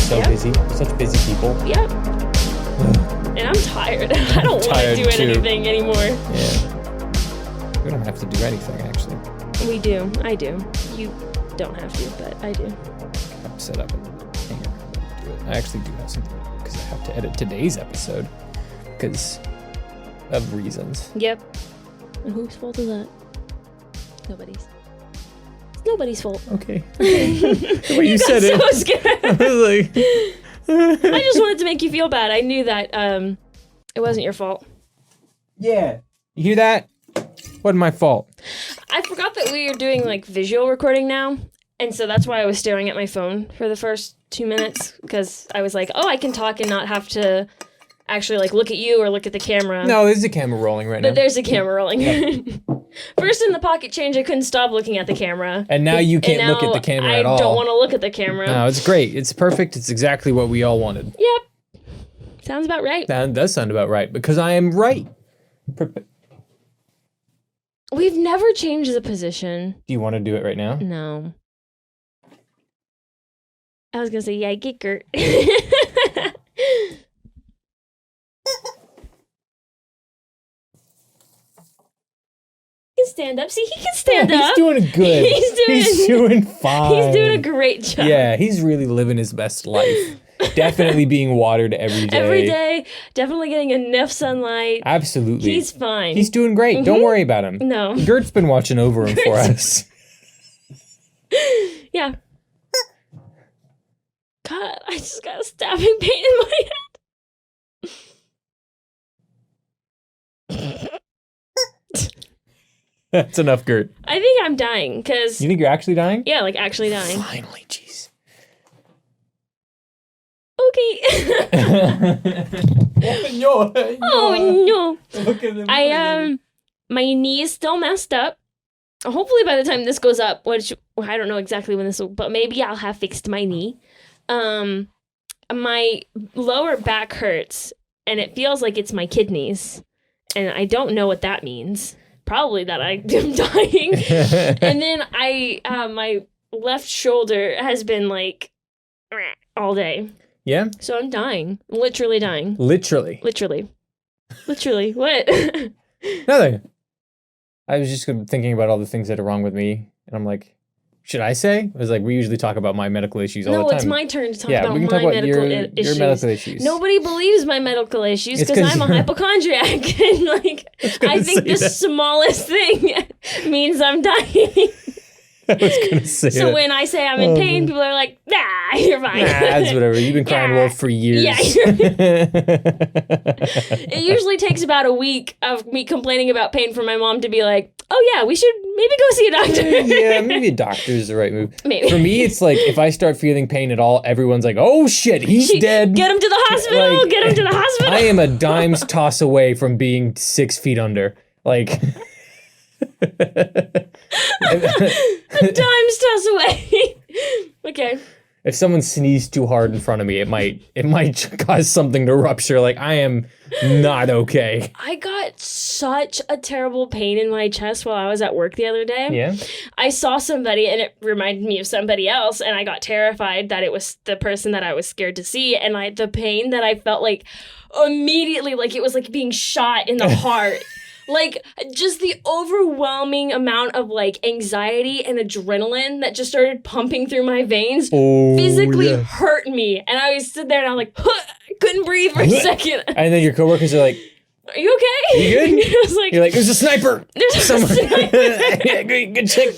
so busy. Such busy people. Yep. And I'm tired. I don't want to do anything anymore. Yeah. We don't have to do anything, actually. We do. I do. You don't have to, but I do. I'm set up and hang around and do it. I actually do have something because I have to edit today's episode because of reasons. Yep. And whose fault is that? Nobody's. It's nobody's fault. Okay. The way you said it. So scared. I was like... I just wanted to make you feel bad. I knew that it wasn't your fault. Yeah. You hear that? Wasn't my fault. I forgot that we are doing like visual recording now. And so that's why I was staring at my phone for the first 2 minutes. Because I was like, oh, I can talk and not have to actually like look at you or look at the camera. No, there's a camera rolling right now. But there's a camera rolling. First in the pocket change, I couldn't stop looking at the camera. And now you can't look at the camera at all. I don't want to look at the camera. No, it's great. It's perfect. It's exactly what we all wanted. Yep. Sounds about right. That does sound about right, because I am right. We've never changed the position. Do you want to do it right now? No. I was going to say, yeah, get Gert. He can stand up. See, he can stand up. He's doing good. He's doing fine. He's doing a great job. Yeah, he's really living his best life. Definitely being watered every day. Every day. Definitely getting enough sunlight. Absolutely. He's fine. He's doing great. Don't worry about him. No. Gert's been watching over him for us. Yeah. God, I just got a stabbing pain in my head. That's enough, Gert. I think I'm dying, because... You think you're actually dying? Yeah, like actually dying. Finally, jeez. Okay. No. Oh, no. Look at him. My knee is still messed up. Hopefully by the time this goes up, which I don't know exactly when this will, but maybe I'll have fixed my knee. My lower back hurts, and it feels like it's my kidneys, and I don't know what that means. Probably that I am dying. And then my left shoulder has been like all day. Yeah? So I'm dying. Literally dying. Literally. What? Nothing. I was just thinking about all the things that are wrong with me, and I'm like, should I say? It was like, we usually talk about my medical issues all the time. No, it's my turn to talk about we can my talk about medical your medical issues. Nobody believes my medical issues because I'm a hypochondriac. And like, I think the smallest thing means I'm dying. I was going to say So when I say I'm in pain, people are like, nah, you're fine. Nah, that's whatever. You've been crying wolf for years. Yeah. It usually takes about a week of me complaining about pain for my mom to be like, oh yeah, we should maybe go see a doctor. Yeah, maybe a doctor is the right move. Maybe. For me, it's like, if I start feeling pain at all, everyone's like, oh shit, he's dead. Get him to the hospital. Like, Get him to the hospital. I am a dime's toss away from being 6 feet under. Like... A dime's toss away. Okay. If someone sneezed too hard in front of me, it might cause something to rupture. Like, I am not okay. I got such a terrible pain in my chest while I was at work the other day. Yeah? I saw somebody and it reminded me of somebody else, and I got terrified that it was the person that I was scared to see, and the pain that I felt like immediately, like it was like being shot in the heart. Like, just the overwhelming amount of, like, anxiety and adrenaline that just started pumping through my veins physically hurt me. And I was sitting there and I'm like, couldn't breathe for a second. And then your coworkers are like, are you okay? You good? I was like, you're like, there's a sniper. There's a sniper. Yeah, good check.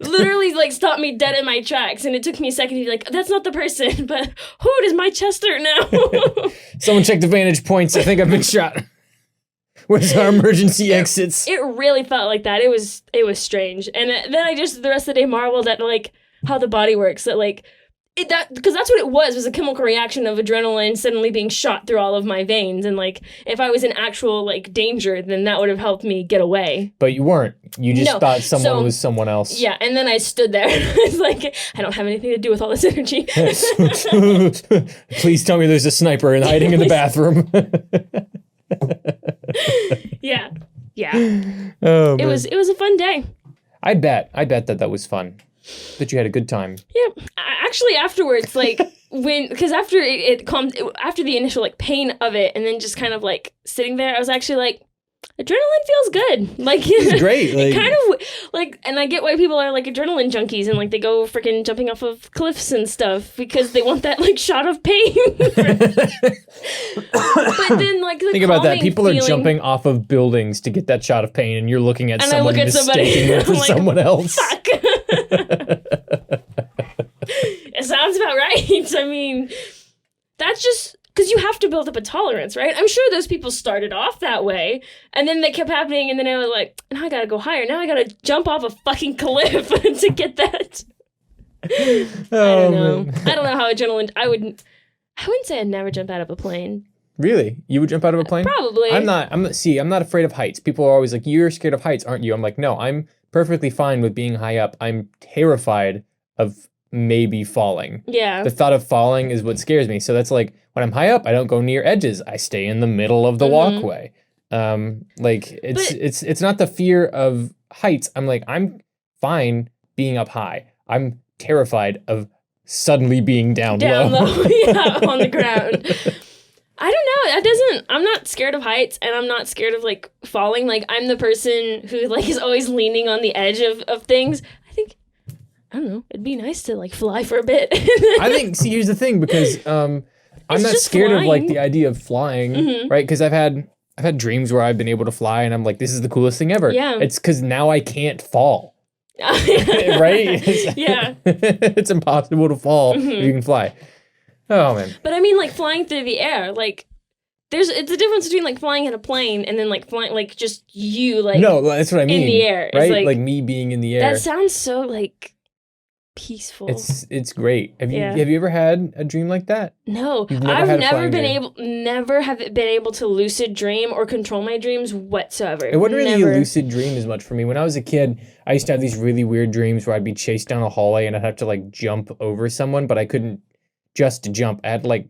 Literally, like, stopped me dead in my tracks. And it took me a second to be like, that's not the person. But, does my chest hurt now? Someone check the vantage points. I think I've been shot. Where's our emergency exits? It really felt like that. It was strange. And then I just, the rest of the day, marveled at, like, how the body works. That, like, because that's what it was a chemical reaction of adrenaline suddenly being shot through all of my veins. And, like, if I was in actual, like, danger, then that would have helped me get away. But you weren't. You just thought someone was someone else. Yeah, and then I stood there. I was like, I don't have anything to do with all this energy. Please tell me there's a sniper hiding in the bathroom. Yeah. Oh, it was a fun day. I bet that was fun. That you had a good time. Yeah. Actually, afterwards, like, because after it calmed, after the initial, like, pain of it, and then just kind of, like, sitting there, I was actually like, adrenaline feels good. Like, It's great. It kind of, like, and I get why people are, like, adrenaline junkies and, like, they go freaking jumping off of cliffs and stuff because they want that, like, shot of pain. But then, like, the think about that. People feeling, are jumping off of buildings to get that shot of pain, and you're looking at and someone I look at mistaking it for like, someone else. Fuck. It sounds about right. I mean, that's just because you have to build up a tolerance, right? I'm sure those people started off that way, and then they kept happening, and then I was like, now I gotta go higher. Now I gotta jump off a fucking cliff to get that. I don't know. Man. I don't know how adrenaline. I wouldn't say I'd never jump out of a plane. Really? You would jump out of a plane? Probably. I'm not afraid of heights. People are always like, you're scared of heights, aren't you? I'm like, no, I'm perfectly fine with being high up. I'm terrified of maybe falling. Yeah. The thought of falling is what scares me. So that's like, when I'm high up, I don't go near edges. I stay in the middle of the walkway. Like, it's not the fear of heights. I'm like, I'm fine being up high. I'm terrified of suddenly being down low. Yeah, on the ground. I don't know. I'm not scared of heights, and I'm not scared of, like, falling. Like, I'm the person who, like, is always leaning on the edge of things. I don't know. It'd be nice to, like, fly for a bit. I think, see, here's the thing, because I'm not scared of, like, the idea of flying, right? Because I've had dreams where I've been able to fly, and I'm like, this is the coolest thing ever. Yeah. It's because now I can't fall. Right? Yeah. It's impossible to fall if you can fly. Oh, man. But I mean, like, flying through the air, like, it's a difference between, like, flying in a plane and then, like, flying, like, just you, like, no, that's what I mean. In the air. Right? Like me being in the air. That sounds so, like, peaceful. It's great. Have you ever had a dream like that? No. I've never been able to lucid dream or control my dreams whatsoever. It wasn't really a lucid dream as much for me. When I was a kid, I used to have these really weird dreams where I'd be chased down a hallway and I'd have to, like, jump over someone, but I couldn't just jump. I had to, like,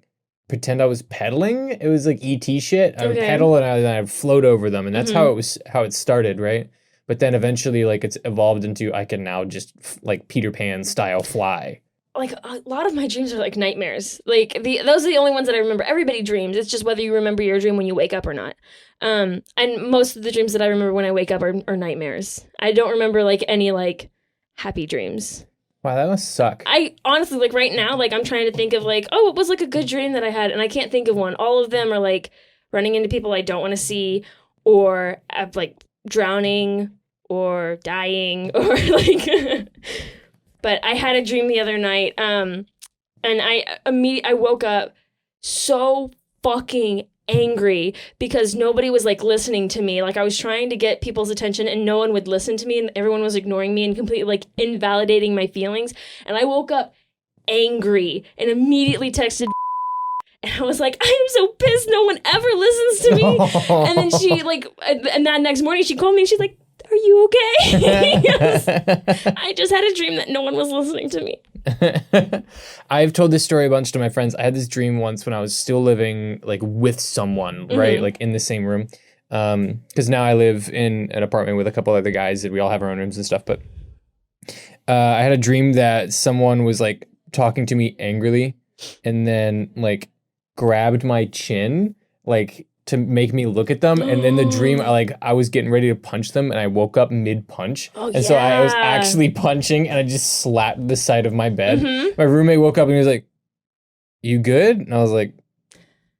pretend I was pedaling. It was like ET shit. I would pedal and I'd float over them, and that's how it started, right? But then eventually, like, it's evolved into I can now just, like, Peter Pan style fly. Like, a lot of my dreams are like nightmares. Like, those are the only ones that I remember. Everybody dreams. It's just whether you remember your dream when you wake up or not. And most of the dreams that I remember when I wake up are nightmares. I don't remember, like, any, like, happy dreams. Wow, that must suck. I honestly, like, right now, like, I'm trying to think of, like, oh, what was, like, a good dream that I had, and I can't think of one. All of them are, like, running into people I don't want to see, or, like, drowning, or dying, or, like... But I had a dream the other night, and I woke up so fucking angry because nobody was, like, listening to me. Like, I was trying to get people's attention and no one would listen to me, and everyone was ignoring me and completely, like, invalidating my feelings. And I woke up angry and immediately texted and I was like, I am so pissed no one ever listens to me. And then she, like, and that next morning she called me and she's like, are you okay? Yes. I just had a dream that no one was listening to me. I've told this story a bunch to my friends. I had this dream once when I was still living, like, with someone, right? Like, in the same room. Because now I live in an apartment with a couple other guys and we all have our own rooms and stuff. But I had a dream that someone was, like, talking to me angrily and then, like, grabbed my chin, like, to make me look at them, and then the dream, I was getting ready to punch them, and I woke up mid-punch, so I was actually punching, and I just slapped the side of my bed. My roommate woke up, and he was like, you good? And I was like,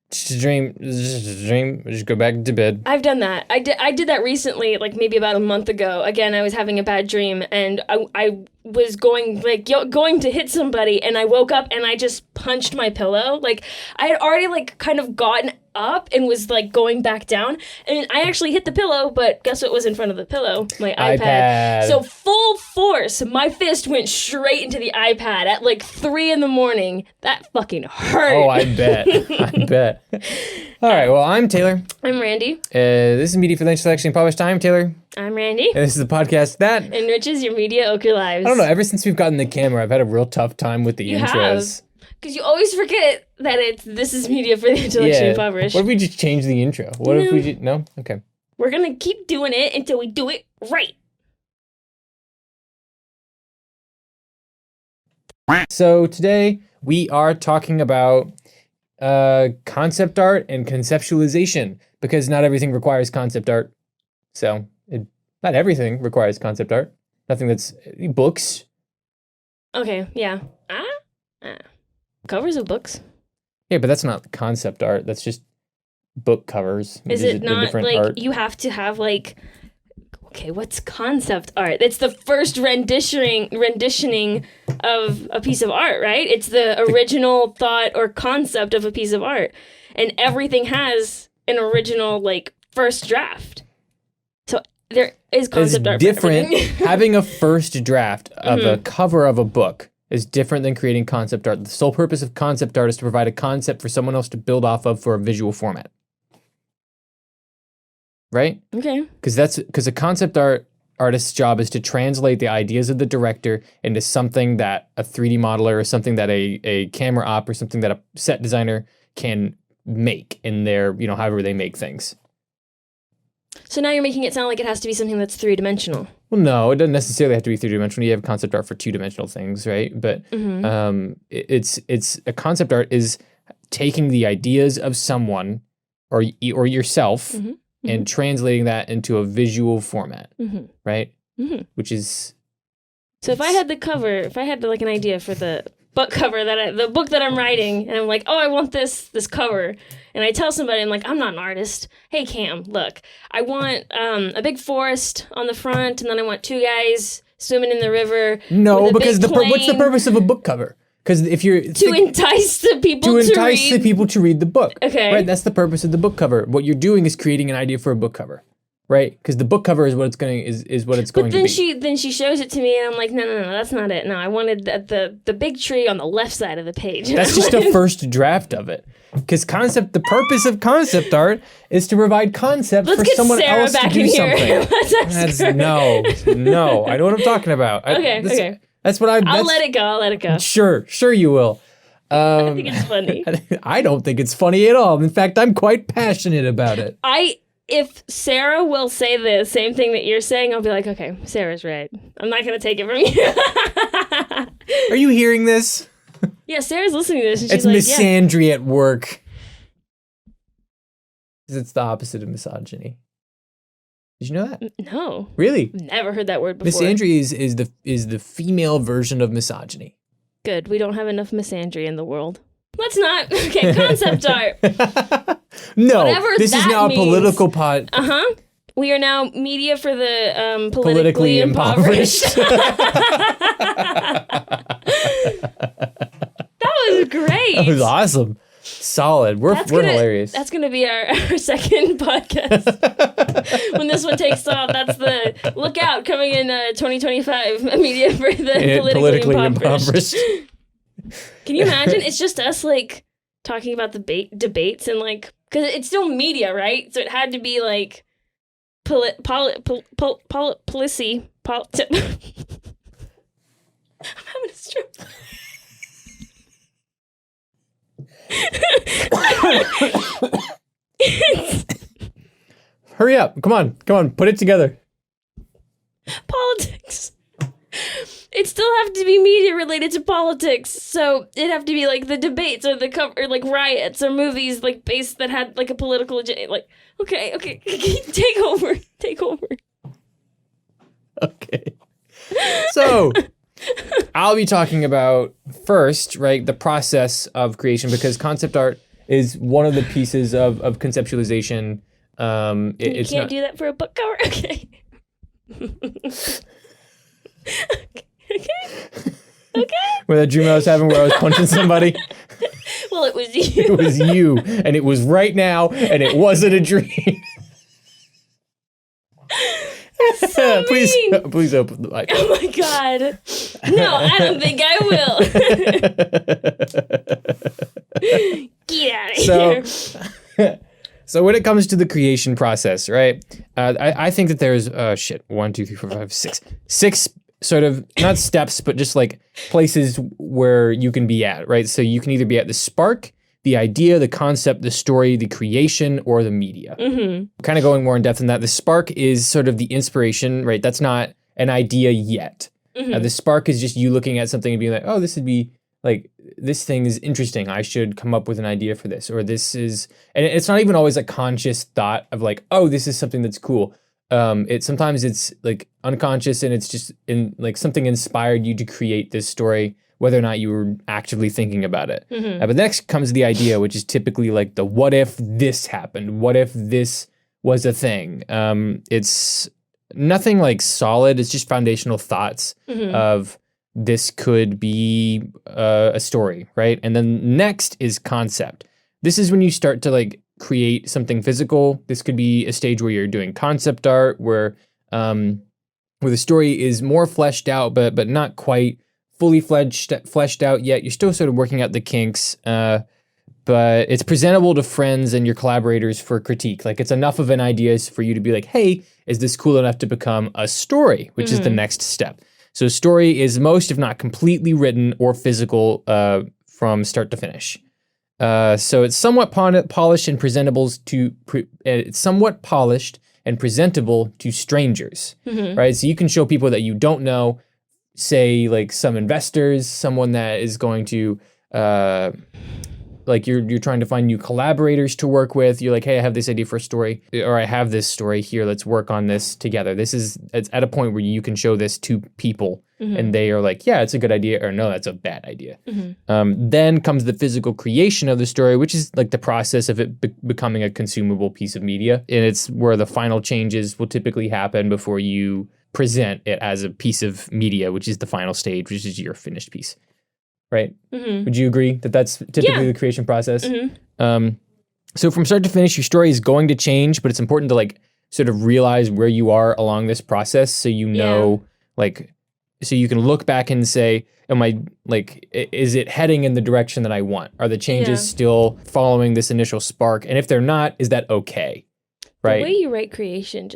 it's just a dream, just go back to bed. I've done that. I did that recently, like, maybe about a month ago. Again, I was having a bad dream, and I was going to hit somebody, and I woke up, and I just punched my pillow. Like, I had already, like, kind of gotten up and was, like, going back down, and I actually hit the pillow, but guess what was in front of the pillow? My iPad. So full force, my fist went straight into the iPad at, like, 3 a.m. That fucking hurt. Oh, I bet. I bet. All right, well, I'm Taylor. I'm Randi. This is Media for Lunch Selection Published. I'm Taylor. I'm Randi. And this is the podcast that enriches your mediocre lives. I don't know, ever since we've gotten the camera, I've had a real tough time with the intros. Because you always forget that this is Media for the Intellectually Impoverished. What if we just change the intro? What if we just... No? Okay. We're going to keep doing it until we do it right. So today we are talking about concept art and conceptualization, because not everything requires concept art. So not everything requires concept art. Nothing that's books. Okay, yeah. Covers of books. Yeah, but that's not concept art. That's just book covers. Is it not like art? You have to have like, okay, what's concept art? It's the first renditioning of a piece of art, right? It's the original thought or concept of a piece of art. And everything has an original like first draft. So there is concept art. Different. Having a first draft of a cover of a book is different than creating concept art. The sole purpose of concept art is to provide a concept for someone else to build off of for a visual format. Right? Okay. Because a concept artist's job is to translate the ideas of the director into something that a 3D modeler or something that a camera op or something that a set designer can make in their, however they make things. So now you're making it sound like it has to be something that's three-dimensional. Well, no, it doesn't necessarily have to be three-dimensional. You have concept art for two-dimensional things, right? But it's a concept art is taking the ideas of someone or yourself and translating that into a visual format, right? Which is... So if I had like an idea for the book cover the book that I'm writing, and I'm like, oh, I want this cover, and I tell somebody, I'm like, I'm not an artist. Hey, Cam, look, I want a big forest on the front, and then I want two guys swimming in the river. No, because what's the purpose of a book cover? Because if you're entice the people to read the book. Okay, right. That's the purpose of the book cover. What you're doing is creating an idea for a book cover, right? Because the book cover is what it's going to be. But then she shows it to me, and I'm like, no, that's not it. No, I wanted the big tree on the left side of the page. That's just a first draft of it. Because the purpose of concept art is to provide concept for someone else to do something. No, I know what I'm talking about. Okay. That's what I'll let it go. Sure you will. I think it's funny. I don't think it's funny at all. In fact, I'm quite passionate about it. If Sarah will say the same thing that you're saying, I'll be like, okay, Sarah's right. I'm not going to take it from you. Are you hearing this? Yeah, Sarah's listening to this, and she's like, it's misandry at work. It's the opposite of misogyny. Did you know that? No. Really? Never heard that word before. Misandry is the female version of misogyny. Good. We don't have enough misandry in the world. Let's not. Okay, concept art. No, whatever this is now means. A political pod. We are now media for the politically impoverished. That was great. That was awesome. Solid. We're hilarious. That's going to be our second podcast. When this one takes off, that's the look out coming in 2025. Media for the politically impoverished. Can you imagine? It's just us like talking about the debates and like, because it's still media, right? So it had to be like policy. I'm having a stroke. Hurry up. Come on. Put it together. Politics. It still have to be media related to politics. So it'd have to be like the debates or or like riots or movies like based that had like a political agenda. Like, okay. Take over. Okay. So I'll be talking about first, right, the process of creation, because concept art is one of the pieces of conceptualization. You can't do that for a book cover? Okay. Okay. Where that dream I was having where I was punching somebody. Well, it was you. It was you, and it was right now, and it wasn't a dream. So please open the mic. Oh my god. No, I don't think I will. Get out of here. So when it comes to the creation process, right? I think that there's 1, 2, 3, 4, 5, 6 sort of not steps, but just like places where you can be at, right? So you can either be at the spark, the idea, the concept, the story, the creation, or the media. Kind of going more in depth in that. The spark is sort of the inspiration, right? That's not an idea yet. The spark is just you looking at something and being like, oh, this would be like, this thing is interesting. I should come up with an idea for this. Or this is, and it's not even always a conscious thought of like, oh, this is something that's cool. Sometimes it's like unconscious and it's just like something inspired you to create this story, whether or not you were actively thinking about it. But next comes the idea, which is typically like the what if this happened? What if this was a thing? It's nothing like solid. It's just foundational thoughts of this could be a story, right? And then next is concept. This is when you start to like create something physical. This could be a stage where you're doing concept art, where the story is more fleshed out, but not quite fully fleshed out yet. You're still sort of working out the kinks, but it's presentable to friends and your collaborators for critique. Like it's enough of an idea for you to be like, hey, is this cool enough to become a story? Which is the next step. So story is most, if not completely written or physical from start to finish. So it's somewhat polished and presentable to strangers, right? So you can show people that you don't know, say like some investors, someone that is going to like you're trying to find new collaborators to work with. You're like, hey, I have this idea for a story, or I have this story here. Let's work on this together. It's at a point where you can show this to people and they are like, yeah, it's a good idea, or no, that's a bad idea. Then comes the physical creation of the story, which is like the process of it becoming a consumable piece of media. And it's where the final changes will typically happen before you present it as a piece of media, which is the final stage, which is your finished piece. Right? Would you agree that that's typically the creation process? So from start to finish, your story is going to change, but it's important to like sort of realize where you are along this process, so you know, like, so you can look back and say, is it heading in the direction that I want? Are the changes still following this initial spark? And if they're not, is that okay? Right? The way you write creation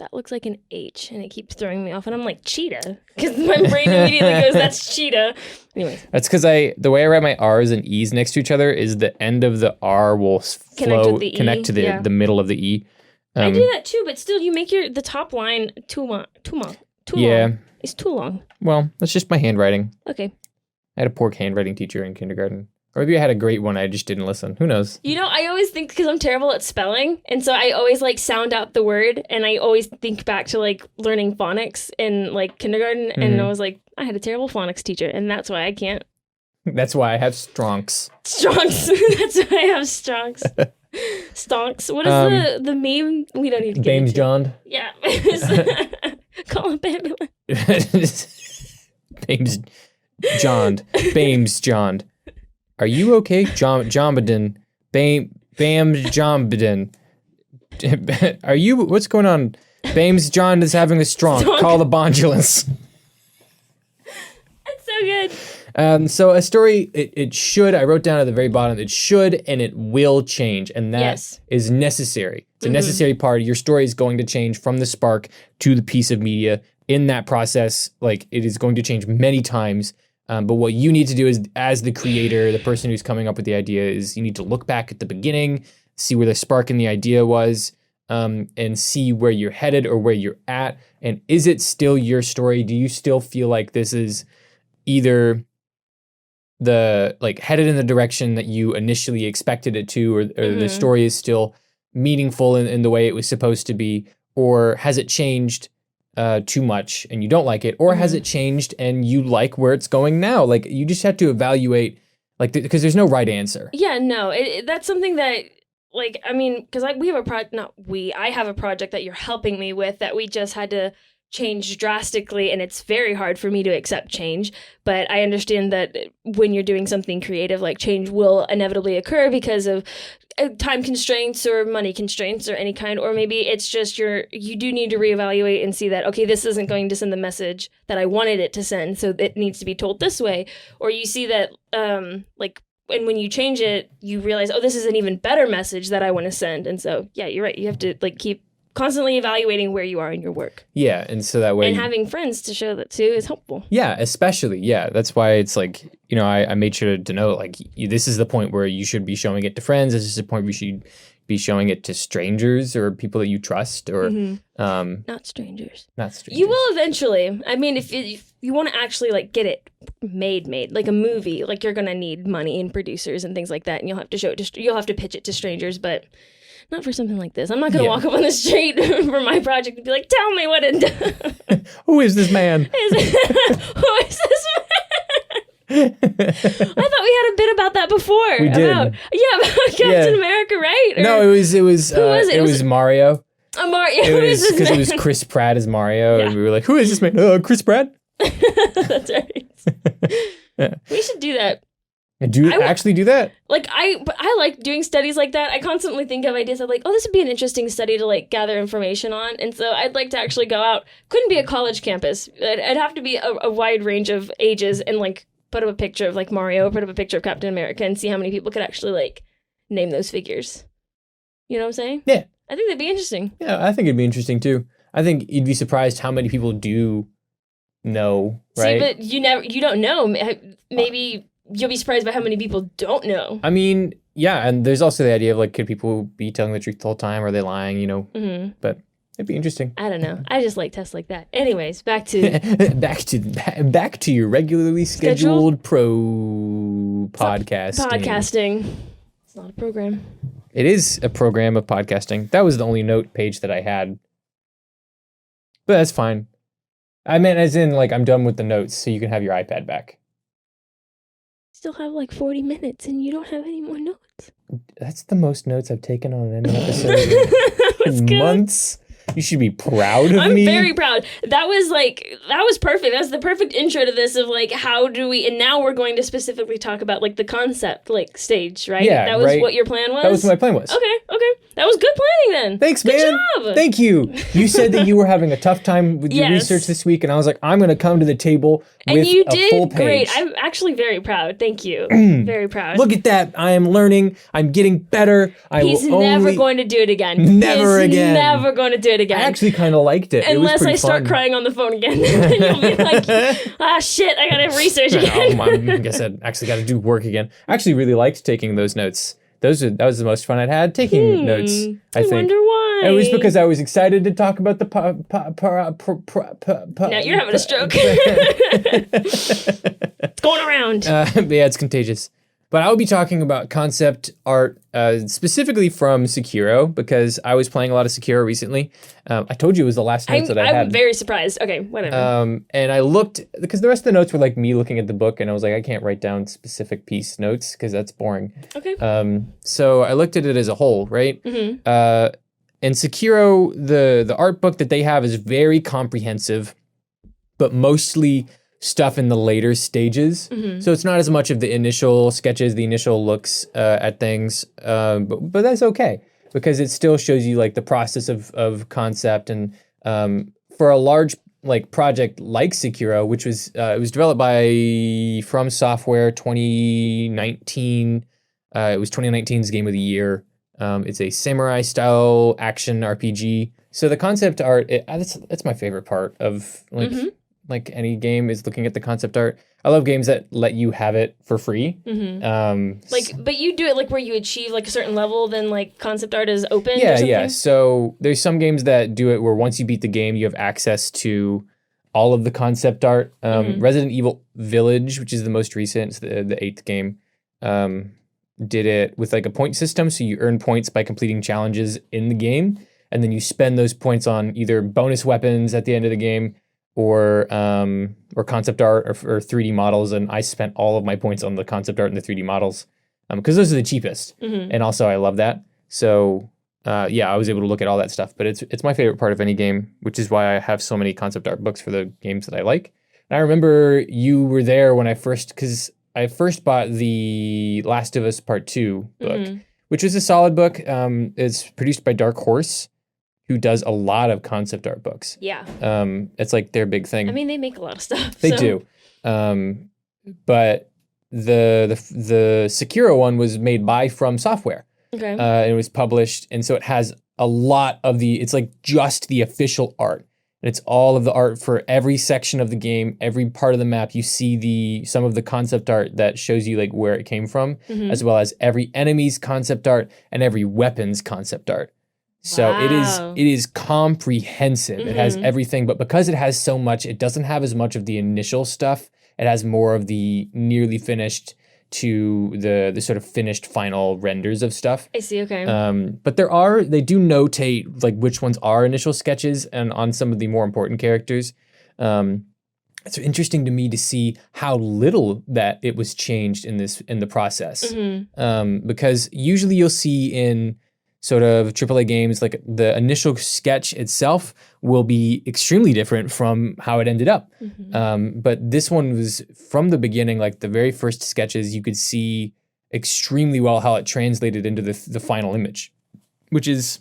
that looks like an H, and it keeps throwing me off, and I'm like, cheetah, because my brain immediately goes, that's cheetah. Anyways. That's because the way I write my R's and E's next to each other is the end of the R will connect to the middle of the E. I do that too, but still, you make the top line too long. It's too long. Well, that's just my handwriting. Okay. I had a poor handwriting teacher in kindergarten. Or maybe I had a great one, I just didn't listen. Who knows? You know, I always think, because I'm terrible at spelling, and so I always like sound out the word, and I always think back to like learning phonics in like kindergarten, and I was like, I had a terrible phonics teacher, and that's why I can't. That's why I have stronks. Stronks. That's why I have stronks. Stonks. What is the meme? We don't need to get into. John. Yeah. Call an ambulance. Bames John. Are you okay? Jombadin. Bam Jombadin. Are you, what's going on? Bames John is having a strong. Call the bondulance. That's so good. So a story, it should, I wrote down at the very bottom, it should and it will change. And that is necessary. It's a necessary part. Your story is going to change from the spark to the piece of media. In that process, like, it is going to change many times. But what you need to do is, as the creator, the person who's coming up with the idea, is you need to look back at the beginning, see where the spark in the idea was, and see where you're headed or where you're at. And is it still your story? Do you still feel like this is either headed in the direction that you initially expected it to, or the story is still meaningful in the way it was supposed to be, or has it changed too much and you don't like it, or has it changed and you like where it's going now? Like, you just have to evaluate, like, because there's no right answer. Yeah, no, that's something that, like, I mean, because I have a project that you're helping me with that we just had to change drastically, and it's very hard for me to accept change, but I understand that when you're doing something creative, like, change will inevitably occur because of time constraints or money constraints or any kind, or maybe it's just you do need to reevaluate and see that, okay, this isn't going to send the message that I wanted it to send, so it needs to be told this way. Or you see that and when you change it, you realize, oh, this is an even better message that I want to send. And so, yeah, you're right, you have to like keep constantly evaluating where you are in your work. Yeah, and so that way... And having friends to show that too is helpful. Yeah, especially, yeah. That's why it's like, you know, I made sure to note, like, this is the point where you should be showing it to friends. This is the point where you should be showing it to strangers or people that you trust or not strangers. Not strangers. You will eventually. I mean, if you want to actually like get it made like a movie, like you're gonna need money and producers and things like that, and you'll have to show it to you'll have to pitch it to strangers, but not for something like this. I'm not gonna walk up on the street for my project and be like, "Tell me what it." Who is this man? Who is this man? I thought we had a bit about that before. We did. About Captain America, right? Or, no, it was Mario. Mario. Because it was Chris Pratt as Mario, and we were like, "Who is this man? Chris Pratt." That's right. We should do that. Actually do that? Like I like doing studies like that. I constantly think of ideas of like, oh, this would be an interesting study to like gather information on. And so I'd like to actually go out. Couldn't be a college campus. I'd have to be a wide range of ages and like put up a picture of like Mario, put up a picture of Captain America, and see how many people could actually like name those figures. You know what I'm saying? Yeah. I think that'd be interesting. Yeah, I think it'd be interesting too. I think you'd be surprised how many people do know, right? See, but you don't know. Maybe you'll be surprised by how many people don't know. I mean, yeah, and there's also the idea of like, could people be telling the truth the whole time? Are they lying? You know, but it'd be interesting. I don't know. I just like tests like that. Anyways, back to back to your regularly scheduled podcasting. It's not a program. It is a program of podcasting. That was the only note page that I had, but that's fine. I meant as in like I'm done with the notes, so you can have your iPad back. Still have like 40 minutes, and you don't have any more notes. That's the most notes I've taken on an episode in months. You should be proud of me. I'm very proud. That was perfect. That's the perfect intro to this of like, how do we, and now we're going to specifically talk about like the concept like stage, right? Yeah, that was what your plan was? That was what my plan was. Okay. That was good planning then. Thanks, good man. Job. Thank you. You said that you were having a tough time with your research this week, and I was like, I'm going to come to the table with a full page. Great. I'm actually very proud. Thank you. Very proud. Look at that. I am learning. I'm getting better. He's never going to do it again. Never again. Never going to do it again. I actually kind of liked it. Unless it was I start fun. crying on the phone again. Then you'll be like, shit, I got to research again. I guess I actually got to do work again. I actually really liked taking those notes. That was the most fun I'd had taking notes, I think. Wonder why. It was because I was excited to talk about the now you're having a stroke. It's going around. Yeah, it's contagious. But I'll be talking about concept art specifically from Sekiro because I was playing a lot of Sekiro recently. I told you it was the last notes that I had. I'm very surprised. Okay, whatever. And I looked, because the rest of the notes were like me looking at the book, and I was like, I can't write down specific piece notes because that's boring. Okay. So I looked at it as a whole, right? Mm-hmm. And Sekiro, the art book that they have is very comprehensive, but mostly stuff in the later stages. Mm-hmm. So it's not as much of the initial sketches, the initial looks at things, but that's okay because it still shows you like the process of concept. And for a large like project like Sekiro, which was it was developed by From Software 2019. It was 2019's Game of the Year. It's a samurai style action RPG. So the concept art, that's my favorite part of like any game is looking at the concept art. I love games that let you have it for free. Mm-hmm. But you do it like where you achieve like a certain level, then like concept art is open. Yeah. So there's some games that do it where once you beat the game, you have access to all of the concept art. Resident Evil Village, which is the most recent, it's the 8th game, did it with like a point system. So you earn points by completing challenges in the game, and then you spend those points on either bonus weapons at the end of the game or concept art or 3D models. And I spent all of my points on the concept art and the 3D models because those are the cheapest. And also I love that. So I was able to look at all that stuff. But it's my favorite part of any game, which is why I have so many concept art books for the games that I like. And I remember you were there when I first bought the Last of Us Part 2 book, which was a solid book. It's produced by Dark Horse, who does a lot of concept art books. Yeah. It's like their big thing. I mean, they make a lot of stuff. They do. But the Sekiro one was made by From Software. Okay. It was published, and so it has a lot of it's like just the official art. And it's all of the art for every section of the game, every part of the map. You see some of the concept art that shows you like where it came from, as well as every enemy's concept art and every weapon's concept art. So Wow. it is comprehensive. It has everything, but because it has so much, it doesn't have as much of the initial stuff. It has more of the nearly finished to the sort of finished final renders of stuff. I see, okay. But they do notate like which ones are initial sketches and on some of the more important characters. It's interesting to me to see how little that it was changed in the process. Because usually you'll see in sort of AAA games, like the initial sketch itself will be extremely different from how it ended up. But this one was from the beginning, like the very first sketches, you could see extremely well how it translated into the final image, which is,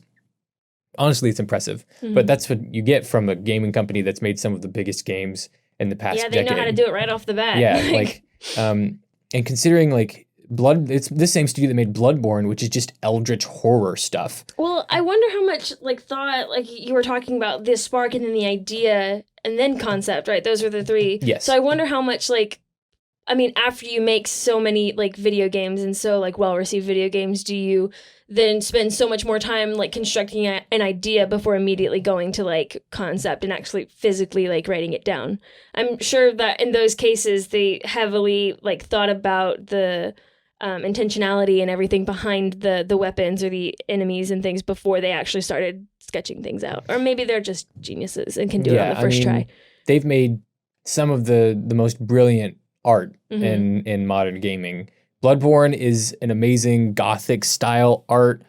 honestly, it's impressive. But that's what you get from a gaming company that's made some of the biggest games in the past decade. Yeah, they know how to do it right off the bat. Yeah, and considering like it's the same studio that made Bloodborne, which is just eldritch horror stuff. Well, I wonder how much thought, you were talking about this spark and then the idea and then concept, right? Those are the three. Yes. So I wonder how much after you make so many video games and so well-received video games, do you then spend so much more time constructing an idea before immediately going to concept and actually physically writing it down? I'm sure that in those cases they heavily thought about the intentionality and everything behind the weapons or the enemies and things before they actually started sketching things out. Or maybe they're just geniuses and can do it on the first try. They've made some of the most brilliant art in modern gaming. Bloodborne is an amazing gothic style art,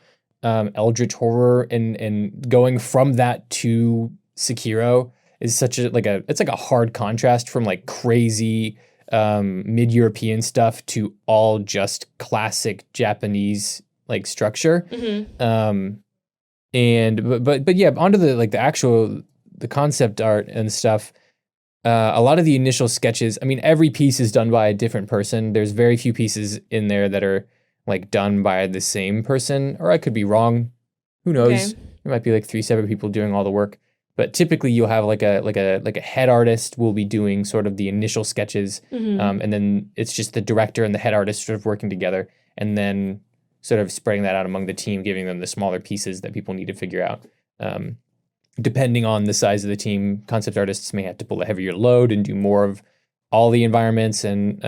eldritch horror, and going from that to Sekiro is such a hard contrast from crazy mid-European stuff to all just classic Japanese structure. But yeah, onto the actual concept art and stuff. A lot of the initial sketches, every piece is done by a different person. There's very few pieces in there that are done by the same person, or I could be wrong. Who knows? Okay. There might be 3 separate people doing all the work. But typically you'll have a head artist will be doing sort of the initial sketches, and then it's just the director and the head artist sort of working together, and then sort of spreading that out among the team, giving them the smaller pieces that people need to figure out. Depending on the size of the team, concept artists may have to pull a heavier load and do more of all the environments and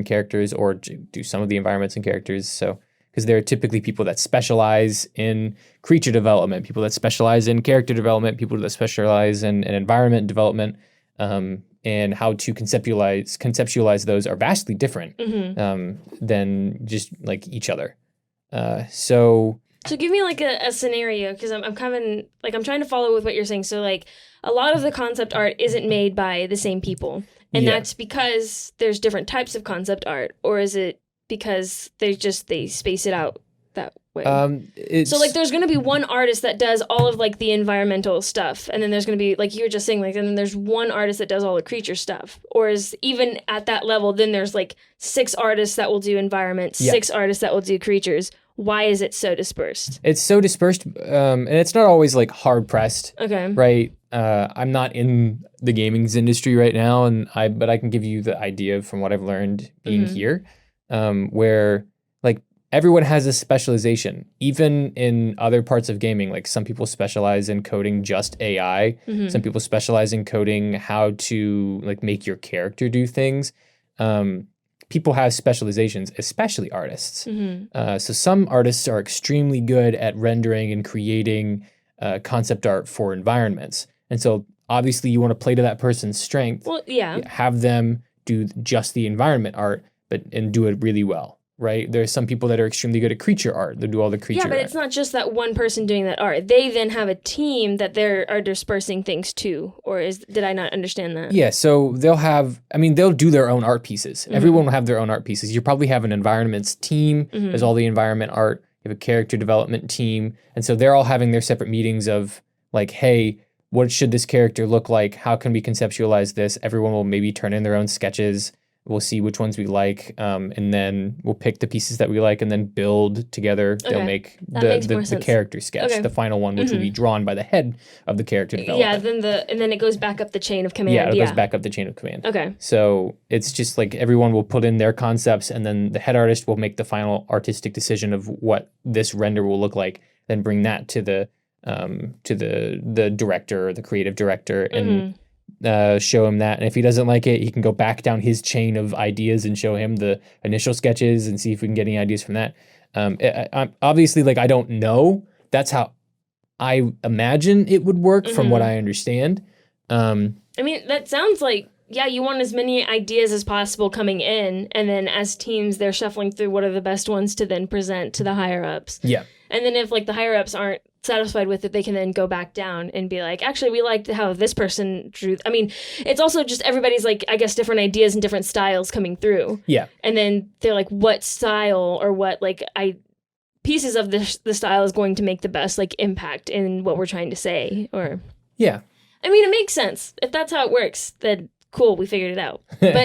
characters, or do some of the environments and characters. So, because there are typically people that specialize in creature development, people that specialize in character development, people that specialize in environment development, and how to conceptualize those are vastly different than just each other. So give me a scenario, because I'm kind of I'm trying to follow with what you're saying. So a lot of the concept art isn't made by the same people, and that's because there's different types of concept art, or is it because they space it out that way? So there's going to be one artist that does all of the environmental stuff, and then there's going to be you were just saying and then there's one artist that does all the creature stuff, or is even at that level then there's 6 artists that will do environments, 6 artists that will do creatures. Why is it so dispersed? It's so dispersed, and it's not always hard pressed. Okay. Right. I'm not in the gaming industry right now, but I can give you the idea from what I've learned being here, where everyone has a specialization. Even in other parts of gaming, some people specialize in coding just AI. Some people specialize in coding how to make your character do things. People have specializations, especially artists. So some artists are extremely good at rendering and creating concept art for environments. And so obviously you want to play to that person's strength. Well, yeah. Have them do just the environment art, and do it really well. Right? There's some people that are extremely good at creature art. They do all the creature art. Yeah, but it's not just that one person doing that art. They then have a team that are dispersing things to. Or did I not understand that? Yeah, so they'll do their own art pieces. Everyone will have their own art pieces. You probably have an environments team. There's all the environment art. You have a character development team. And so they're all having their separate meetings of hey, what should this character look like? How can we conceptualize this? Everyone will maybe turn in their own sketches. We'll see which ones we like, and then we'll pick the pieces that we like and then build together. Okay. They'll make That makes more the sense. character sketch, Okay. the final one, which will be drawn by the head of the character developer. Yeah, and then it goes back up the chain of command. Yeah, it goes back up the chain of command. Okay. So it's just like everyone will put in their concepts, and then the head artist will make the final artistic decision of what this render will look like, then bring that to the director or the creative director and show him that. And if he doesn't like it, he can go back down his chain of ideas and show him the initial sketches and see if we can get any ideas from that. Obviously, like, I don't know. That's how I imagine it would work from what I understand. I mean, that sounds like, yeah, you want as many ideas as possible coming in, and then as teams, they're shuffling through what are the best ones to then present to the higher-ups. Yeah. And then if, like, the higher-ups aren't satisfied with it, they can then go back down and be like, actually, we liked how this person drew. I mean, it's also just everybody's, like, I guess, different ideas and different styles coming through. Yeah. And then they're like, what style or what, like, pieces of the style is going to make the best, like, impact in what we're trying to say, or... Yeah. I mean, it makes sense. If that's how it works, then cool, we figured it out. But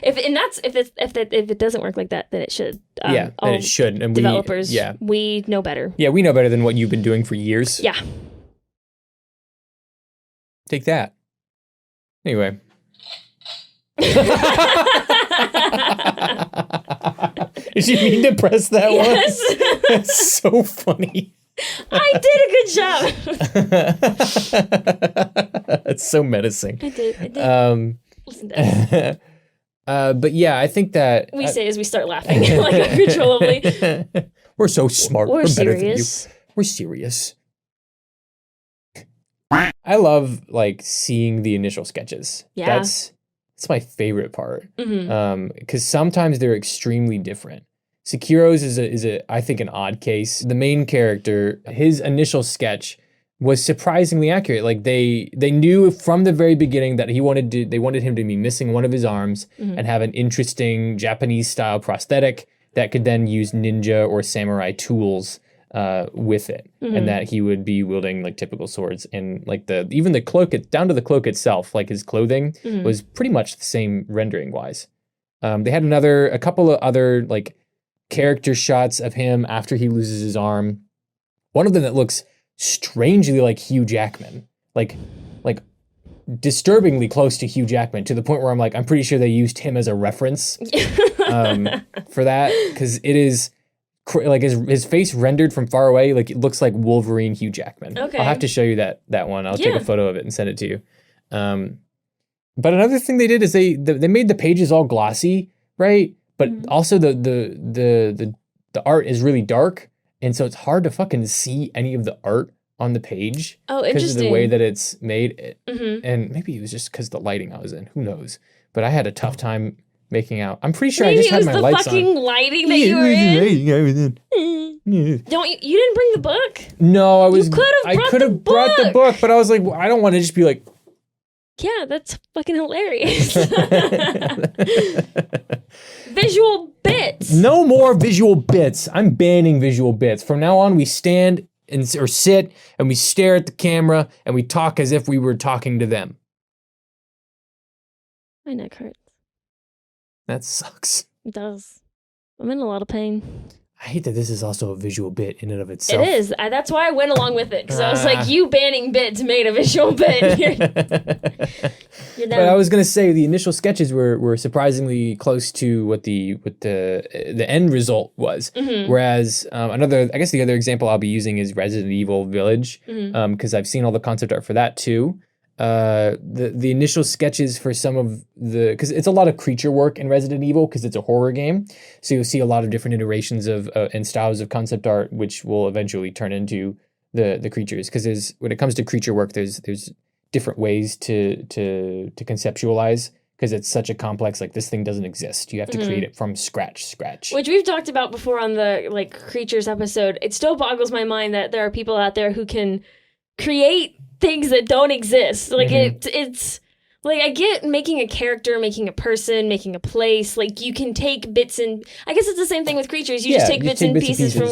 if it doesn't work like that, then it should. Then it should. And developers, we know better. Yeah, we know better than what you've been doing for years. Yeah. Take that. Anyway. Did you mean to press that one? Yes. That's so funny. I did a good job. It's so menacing. I did. Listen to us. But yeah, I think that We say as we start laughing, like uncontrollably. We're so smart. We're better serious. than you. We're serious. I love like seeing the initial sketches. Yeah. That's my favorite part. Mm-hmm. Because sometimes they're extremely different. Sekiro's is a I think an odd case. The main character, his initial sketch was surprisingly accurate. Like they knew from the very beginning that they wanted him to be missing one of his arms and have an interesting Japanese style prosthetic that could then use ninja or samurai tools with it, and that he would be wielding like typical swords, and like even the cloak, down to the cloak itself, like his clothing was pretty much the same rendering wise. They had a couple of other like character shots of him after he loses his arm. One of them that looks strangely like Hugh Jackman, like disturbingly close to Hugh Jackman, to the point where I'm like, I'm pretty sure they used him as a reference for that, because it is like his face rendered from far away, like it looks like Wolverine Hugh Jackman. Okay. I'll have to show you that one. I'll take a photo of it and send it to you. But another thing they did is they made the pages all glossy, right? But also the art is really dark, and so it's hard to fucking see any of the art on the page. Oh, interesting. Because of the way that it's made. And maybe it was just because the lighting I was in. Who knows? But I had a tough time making out. I'm pretty sure I just had my lights on. Maybe it was the fucking lighting that you were in. You didn't bring the book? No, I was. I could have brought the book, but I was like, I don't want to just be like. Yeah, that's fucking hilarious. Visual bits. No more visual bits. I'm banning visual bits. From now on, we stand or sit and we stare at the camera and we talk as if we were talking to them. My neck hurts. That sucks. It does. I'm in a lot of pain. I hate that this is also a visual bit in and of itself. It is. That's why I went along with it, because I was like, you banning bits made a visual bit. You're But I was gonna say the initial sketches were surprisingly close to what the end result was. Whereas the other example I'll be using is Resident Evil Village, because I've seen all the concept art for that too. The initial sketches for some of because it's a lot of creature work in Resident Evil because it's a horror game, so you'll see a lot of different iterations of and styles of concept art, which will eventually turn into the creatures. Because when it comes to creature work, there's different ways to conceptualize, because it's such a complex, like, this thing doesn't exist. You have to create it from scratch. Which we've talked about before on the like creatures episode. It still boggles my mind that there are people out there who can create things that don't exist. Like it's like, I get making a character, making a person, making a place. Like, you can take bits and I guess it's the same thing with creatures. You just take bits and pieces from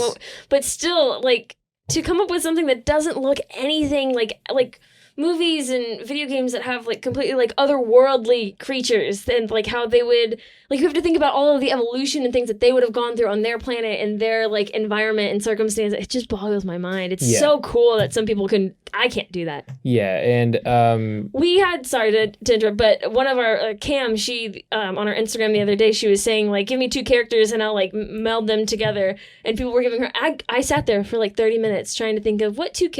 but still, like, to come up with something that doesn't look anything like movies and video games that have like completely like otherworldly creatures, and like how they would like, you have to think about all of the evolution and things that they would have gone through on their planet and their like environment and circumstance. It just boggles my mind. It's so cool that some people can. I can't do that. Yeah, and we had, sorry to interrupt, but one of our Cam, she on her Instagram the other day, she was saying like, give me 2 characters and I'll like meld them together, and people were giving her. I sat there for like 30 minutes trying to think of what 2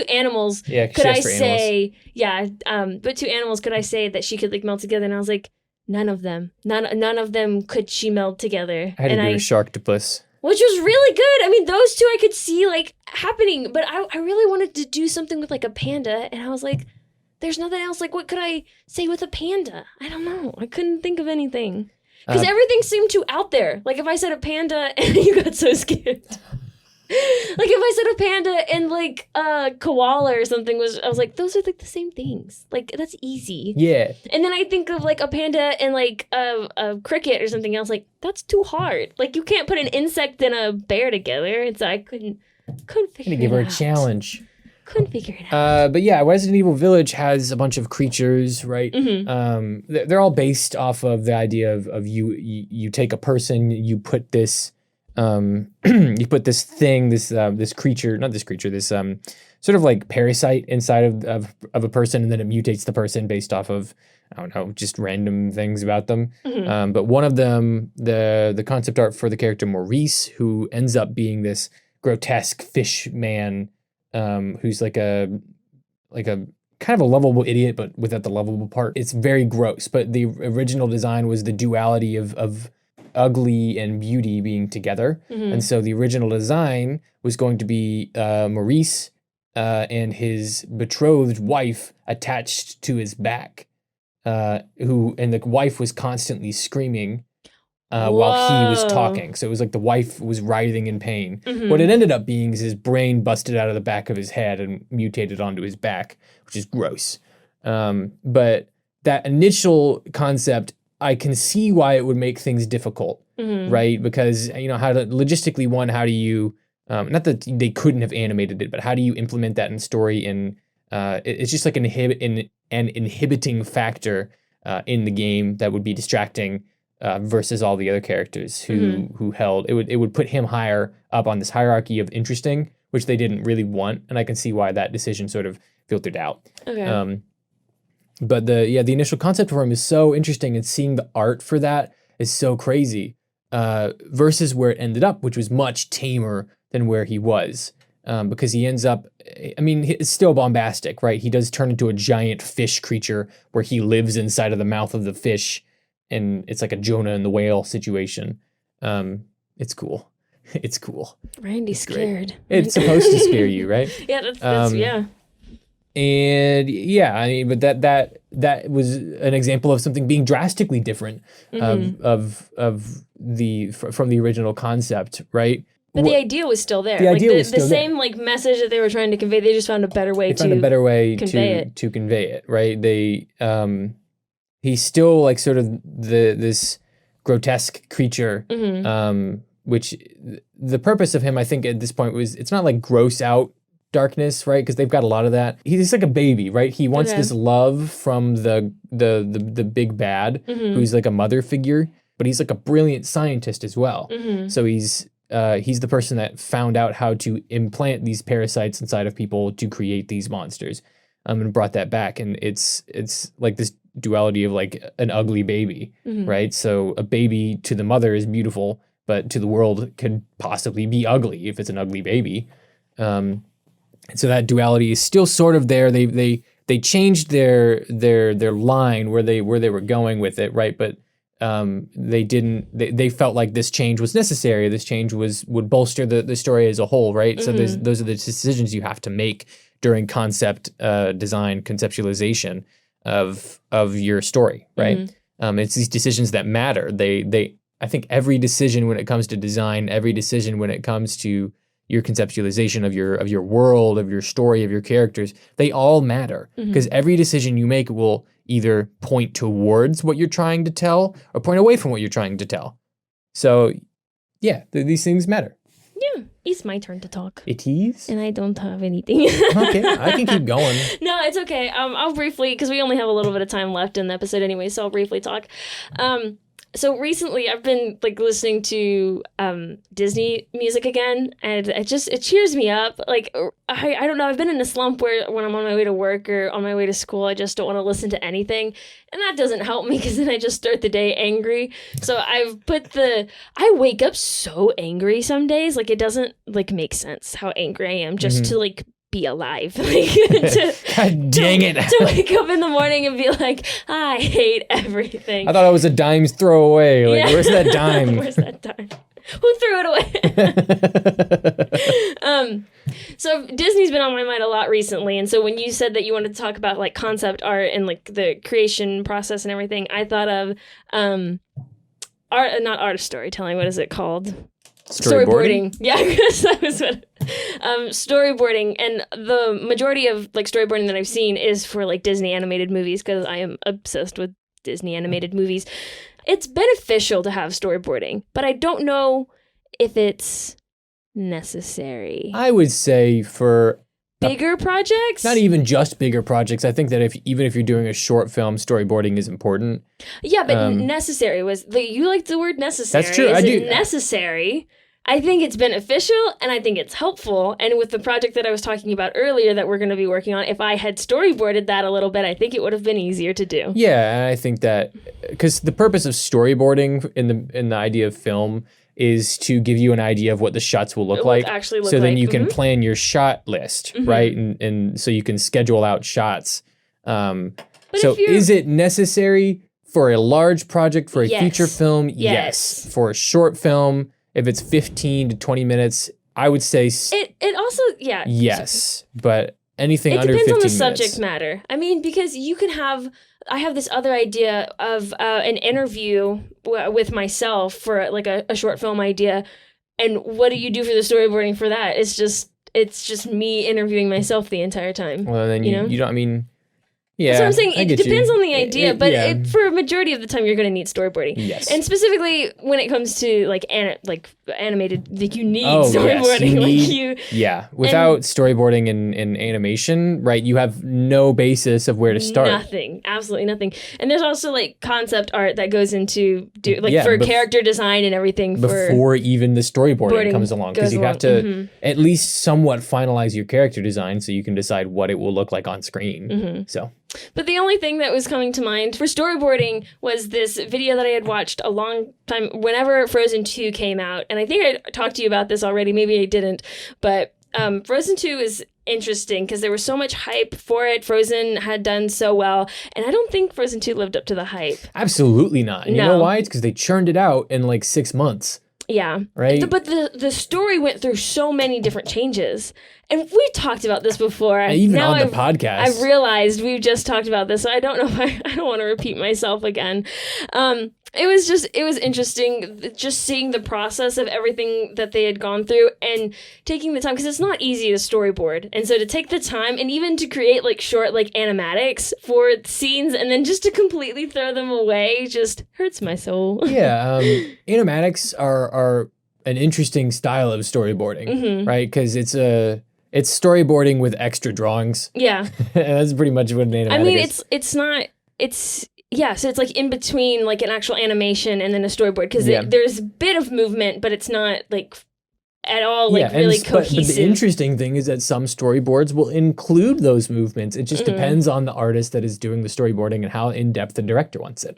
animals could I say. Yeah, but 2 animals could I say that she could like meld together, and I was like, none of them. None of them could she meld together. I had to do a sharktopus. Which was really good. I mean, those 2 I could see like happening, but I really wanted to do something with like a panda, and I was like, there's nothing else. Like, what could I say with a panda? I don't know. I couldn't think of anything. Because everything seemed too out there. Like, if I said a panda, and you got so scared. Like, if I said a panda and, like, a koala or something, I was like, those are, like, the same things. Like, that's easy. Yeah. And then I think of, like, a panda and, like, a cricket or something else. Like, that's too hard. Like, you can't put an insect and a bear together. And so I couldn't figure it out. Give her a challenge. Couldn't figure it out. But yeah, Resident Evil Village has a bunch of creatures, right? Mm-hmm. They're all based off of the idea of you take a person, you put this you put this thing, this creature, not this creature, this sort of like parasite inside of a person, and then it mutates the person based off of, I don't know, just random things about them. Mm-hmm. But one of them, the concept art for the character Maurice, who ends up being this grotesque fish man, who's like a kind of a lovable idiot, but without the lovable part. It's very gross, but the original design was the duality of ugly and beauty being together. Mm-hmm. And so the original design was going to be Maurice and his betrothed wife attached to his back, and the wife was constantly screaming while he was talking. So it was like the wife was writhing in pain. Mm-hmm. What it ended up being is his brain busted out of the back of his head and mutated onto his back, which is gross. But that initial concept, I can see why it would make things difficult, mm-hmm. right? Because, how to logistically, how do you, not that they couldn't have animated it, but how do you implement that in story? And it's just like an inhibiting factor in the game that would be distracting versus all the other characters who held, it would put him higher up on this hierarchy of interesting, which they didn't really want. And I can see why that decision sort of filtered out. Okay. But the initial concept for him is so interesting, and seeing the art for that is so crazy, versus where it ended up, which was much tamer than where he was, because he ends up, it's still bombastic, right? He does turn into a giant fish creature where he lives inside of the mouth of the fish, and it's like a Jonah and the whale situation. It's cool. It's cool. Randy's scared. It's supposed to scare you, right? Yeah, that's yeah. And yeah, but that was an example of something being drastically different from the original concept, right? But the idea was still there. The same like message that they were trying to convey. They just found a better way to convey it, right? He's still like sort of this grotesque creature, which the purpose of him, I think, at this point was, it's not like gross out darkness, right? Because they've got a lot of that. He's like a baby, right? He wants this love from the big bad, who's like a mother figure, but he's like a brilliant scientist as well. So he's the person that found out how to implant these parasites inside of people to create these monsters, and brought that back. And it's like this duality of like an ugly baby, right? So a baby to the mother is beautiful, but to the world could possibly be ugly if it's an ugly baby. And so that duality is still sort of there. They changed their line where they were going with it, right? But they felt like this change was necessary. This change would bolster the story as a whole, right? So those are the decisions you have to make during concept design, conceptualization of your story, right? It's these decisions that matter. I think every decision when it comes to design, every decision when it comes to your conceptualization of your world, of your story, of your characters, they all matter, because every decision you make will either point towards what you're trying to tell or point away from what you're trying to tell. So yeah, these things matter. Yeah. It's my turn to talk. It is? And I don't have anything. Okay, I can keep going. No, it's okay. I'll briefly, because we only have a little bit of time left in the episode anyway, so I'll briefly talk. So recently I've been like listening to Disney music again, and it cheers me up. Like I don't know, I've been in a slump where when I'm on my way to work or on my way to school, I just don't want to listen to anything, and that doesn't help me because then I just start the day angry. So I wake up so angry some days, like it doesn't like make sense how angry I am just to like be alive. Like God dang it. To wake up in the morning and be like, I hate everything. I thought it was a dime's throw away. Like, where's that dime? Where's that dime? Who threw it away? So Disney's been on my mind a lot recently, and so when you said that you wanted to talk about like concept art and like the creation process and everything, I thought of not art of storytelling. What is it called? Storyboarding. Yeah, that was what. Storyboarding, and the majority of like storyboarding that I've seen is for like Disney animated movies because I am obsessed with Disney animated movies. It's beneficial to have storyboarding, but I don't know if it's necessary. I would say for bigger projects? Not even just bigger projects. I think that even if you're doing a short film, storyboarding is important. Yeah, but necessary was you like the word necessary. That's true. Is it necessary? I think it's beneficial and I think it's helpful. And with the project that I was talking about earlier that we're going to be working on, if I had storyboarded that a little bit, I think it would have been easier to do. Yeah, and I think that because the purpose of storyboarding in the idea of film is to give you an idea of what the shots will look like. So then you can plan your shot list, right? And so you can schedule out shots. So is it necessary for a large project, for a feature film? Yes. For a short film, if it's 15 to 20 minutes, I would say it also, yeah. Yes, but anything under 15 minutes. It depends on the subject matter. I mean, because you can I have this other idea of an interview with myself for like a short film idea. And what do you do for the storyboarding for that? It's just me interviewing myself the entire time. Well, then you don't, I mean, yeah. So I'm saying it depends on the idea, but for a majority of the time, you're going to need storyboarding. Yes. And specifically when it comes to like animated, like you need storyboarding. Yes, without storyboarding and animation, right? You have no basis of where to start. Nothing, absolutely nothing. And there's also like concept art that goes into for character design and everything before even the storyboarding comes along, because you have to at least somewhat finalize your character design so you can decide what it will look like on screen. So. But the only thing that was coming to mind for storyboarding was this video that I had watched a long time, whenever Frozen 2 came out. And I think I talked to you about this already, maybe I didn't. But Frozen 2 is interesting because there was so much hype for it. Frozen had done so well. And I don't think Frozen 2 lived up to the hype. Absolutely not. And you know why? It's because they churned it out in like 6 months. Yeah. Right. But the story went through so many different changes. And we talked about this before. Even now on the podcast. I've realized we've just talked about this, so I don't know if I don't want to repeat myself again. It was interesting just seeing the process of everything that they had gone through and taking the time, because it's not easy to storyboard. And so to take the time and even to create like short like animatics for scenes and then just to completely throw them away just hurts my soul. Yeah, animatics are an interesting style of storyboarding, right? Because it's storyboarding with extra drawings. Yeah. And that's pretty much what an animatic is. So it's like in between like an actual animation and then a storyboard, because there's a bit of movement, but it's not like at all like really cohesive. But the interesting thing is that some storyboards will include those movements. It just depends on the artist that is doing the storyboarding and how in-depth the director wants it.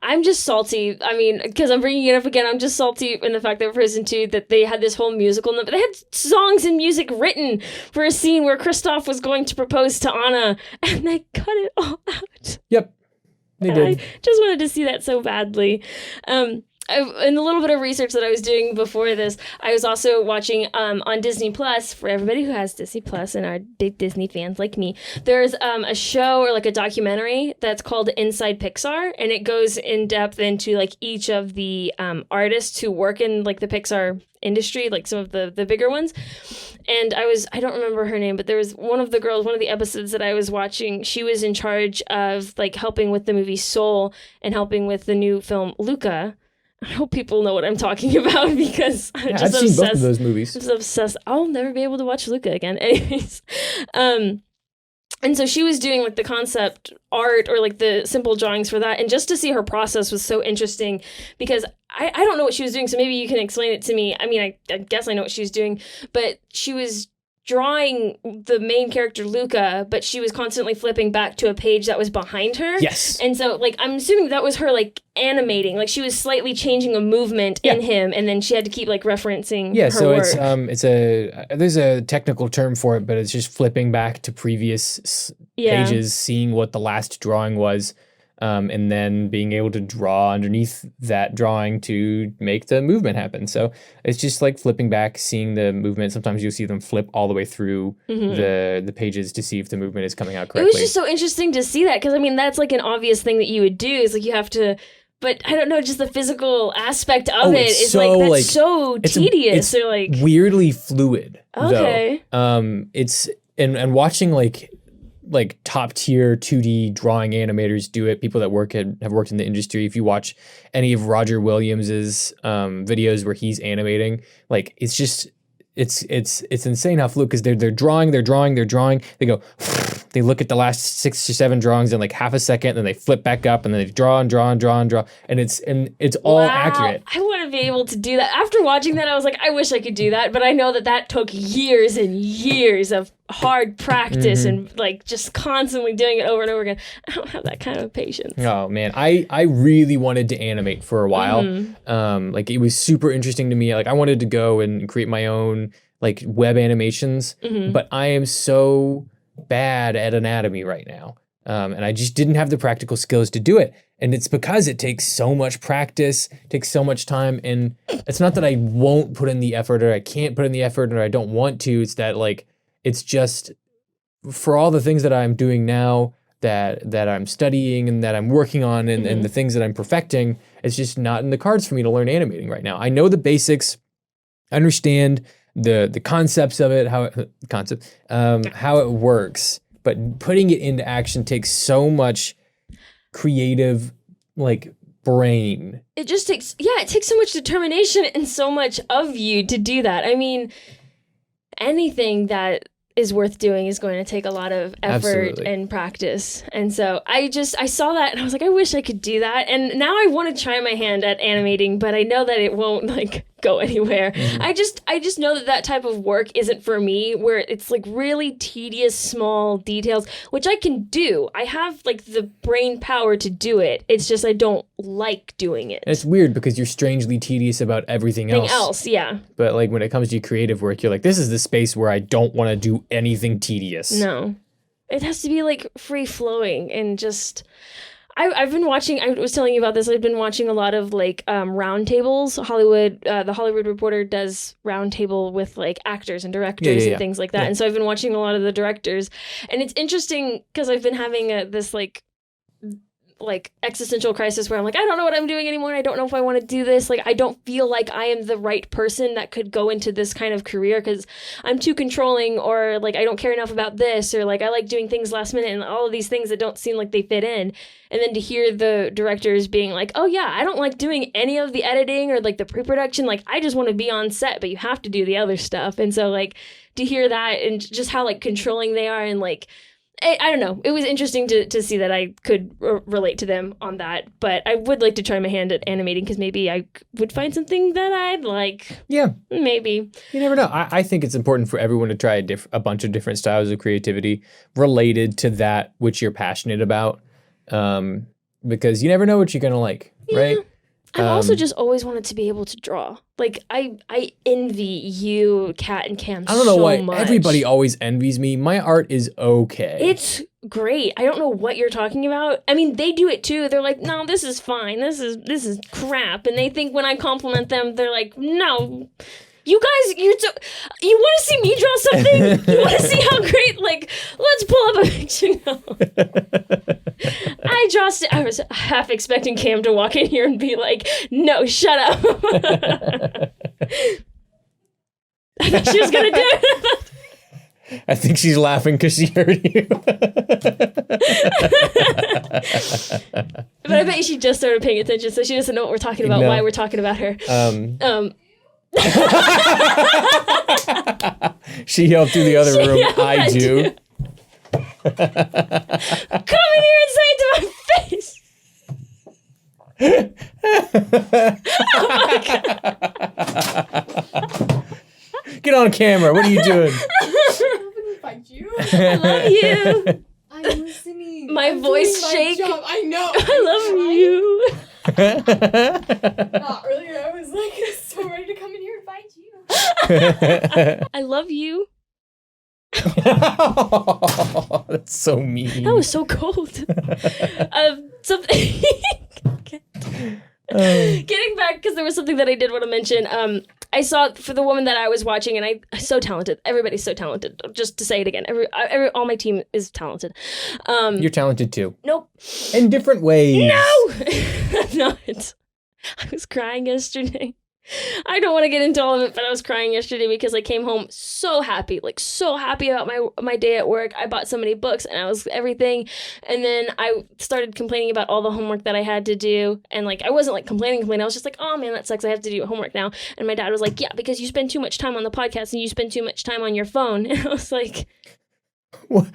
I'm just salty. I mean, because I'm bringing it up again, I'm just salty in the fact that Frozen 2, that they had this whole musical number. They had songs and music written for a scene where Kristoff was going to propose to Anna, and they cut it all out. Yep, they did. I just wanted to see that so badly. In the little bit of research that I was doing before this, I was also watching on Disney Plus, for everybody who has Disney Plus and are big Disney fans like me, there's a show or like a documentary that's called Inside Pixar, and it goes in depth into like each of the artists who work in like the Pixar industry, like some of the bigger ones. And I don't remember her name, but there was one of the girls, one of the episodes that I was watching, she was in charge of like helping with the movie Soul and helping with the new film Luca. I hope people know what I'm talking about because I'm just I've obsessed. seen both of those movies. I'm just obsessed. I'll never be able to watch Luca again. Anyways, and so she was doing like the concept art or like the simple drawings for that. And just to see her process was so interesting because I don't know what she was doing. So maybe you can explain it to me. I mean, I guess I know what she was doing, but she was drawing the main character Luca, but she was constantly flipping back to a page that was behind her. Yes. And so like I'm assuming that was her like animating, like she was slightly changing a movement in him, and then she had to keep like referencing her so work. it's there's a technical term for it, but it's just flipping back to previous pages, seeing what the last drawing was. And then being able to draw underneath that drawing to make the movement happen. So it's just like flipping back, seeing the movement. Sometimes you'll see them flip all the way through the pages to see if the movement is coming out correctly. It was just so interesting to see that because, I mean, that's like an obvious thing that you would do is like you have to... But I don't know, just the physical aspect of it is so, like, that's so tedious. It's or like weirdly fluid, okay. though. It's... And watching like top tier 2D drawing animators do it, people that have worked in the industry. If you watch any of Roger Williams's videos where he's animating, like it's just it's insane how fluid, because they're drawing. They go, they look at the last 6 or 7 drawings in like half a second, then they flip back up, and then they draw, and it's all accurate. I want to be able to do that. After watching that, I was like, I wish I could do that, but I know that took years and years of hard practice and like just constantly doing it over and over again. I don't have that kind of patience. Oh man, I really wanted to animate for a while. Like it was super interesting to me. Like I wanted to go and create my own like web animations, but I am so bad at anatomy right now. And I just didn't have the practical skills to do it. And it's because it takes so much practice, takes so much time. And it's not that I won't put in the effort or I can't put in the effort or I don't want to. It's that like, it's just for all the things that I'm doing now, that I'm studying and that I'm working on and the things that I'm perfecting, it's just not in the cards for me to learn animating right now. I know the basics, I understand the concepts of it, how it works, but putting it into action takes so much creative like brain. It just takes so much determination and so much of you to do that. I mean, anything that is worth doing is going to take a lot of effort and practice. And so I saw that and I was like, I wish I could do that. And now I want to try my hand at animating, but I know that it won't like go anywhere. I just know that type of work isn't for me, where it's like really tedious, small details, which I can do. I have like the brain power to do it. It's just I don't like doing it. And it's weird because you're strangely tedious about everything else. Yeah. But like when it comes to creative work, you're like, this is the space where I don't want to do anything tedious. No. It has to be like free flowing and just... I've been watching, I was telling you about this, I've been watching a lot of like roundtables. The Hollywood Reporter does roundtable with like actors and directors and things like that. And so I've been watching a lot of the directors, and it's interesting because I've been having this like existential crisis where I'm like, I don't know what I'm doing anymore. And I don't know if I want to do this. Like, I don't feel like I am the right person that could go into this kind of career because I'm too controlling, or like, I don't care enough about this, or like, I like doing things last minute and all of these things that don't seem like they fit in. And then to hear the directors being like, oh yeah, I don't like doing any of the editing or like the pre-production. Like, I just want to be on set, but you have to do the other stuff. And so like to hear that and just how like controlling they are, and like, I don't know. It was interesting to see that I could relate to them on that. But I would like to try my hand at animating because maybe I would find something that I'd like. Yeah. Maybe. You never know. I think it's important for everyone to try a bunch of different styles of creativity related to that which you're passionate about. Because you never know what you're going to like, right? I've also just always wanted to be able to draw. Like, I envy you, Kat, and Cam so much. I don't know why everybody always envies me. My art is okay. It's great. I don't know what you're talking about. I mean, they do it too. They're like, no, this is fine. This is crap. And they think when I compliment them, they're like, no, you guys, you want to see me draw something? You want to see how great? Like, let's pull up a picture now. I was half expecting Cam to walk in here and be like, no, shut up. I thought she was going to do it. I think she's laughing because she heard you. But I bet she just started paying attention, so she doesn't know what we're talking about, why we're talking about her. She yelled through the other room, I do. Come in here and say it to my face. Oh my God. Get on camera. What are you doing? Find you. I love you. I'm listening. My voice shake. I know. I love you. Earlier I was like so ready to come in here and find you. I love you. That's so mean. That was so cold. Something. Getting back, because there was something that I did want to mention. I saw for the woman that I was watching, and so talented. Everybody's so talented. Just to say it again, all my team is talented. You're talented too. Nope. In different ways. No, I'm not. I was crying yesterday. I don't want to get into all of it, but I was crying yesterday because I came home so happy about my day at work. I bought so many books and I was everything. And then I started complaining about all the homework that I had to do. And I wasn't complaining. I was just like, oh man, that sucks. I have to do homework now. And my dad was like, yeah, because you spend too much time on the podcast and you spend too much time on your phone. And I was like, what?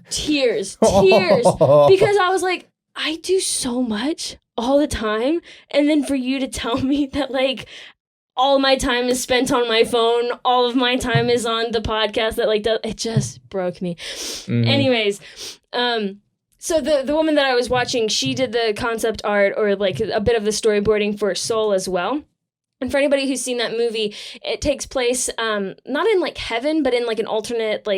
Tears. Because I was like, I do so much all the time. And then for you to tell me that all my time is spent on my phone, all of my time is on the podcast, that it just broke me. Mm-hmm. Anyways, so the woman that I was watching, she did the concept art or a bit of the storyboarding for Soul as well. And for anybody who's seen that movie, it takes place not in heaven, but in an alternate